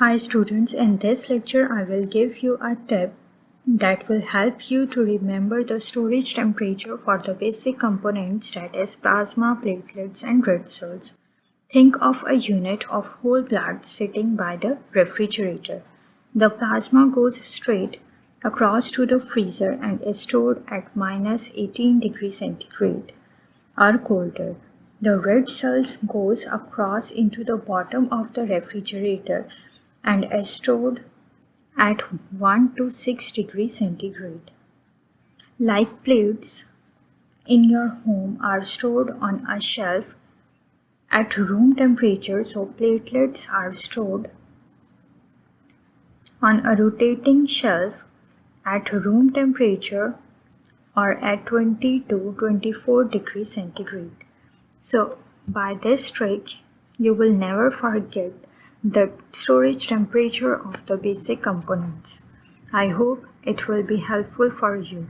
Hi students, in this lecture I will give you a tip that will help you to remember the storage temperature for the basic components, that is plasma, platelets and red cells. Think of a unit of whole blood sitting by the refrigerator. The plasma goes straight across to the freezer and is stored at minus 18 degrees centigrade or colder. The red cells goes across into the bottom of the refrigerator and is stored at 1 to 6 degrees centigrade. Like plates in your home are stored on a shelf at room temperature, so platelets are stored on a rotating shelf at room temperature or at 20 to 24 degrees centigrade. So by this trick, you will never forget the storage temperature of the basic components. I hope it will be helpful for you.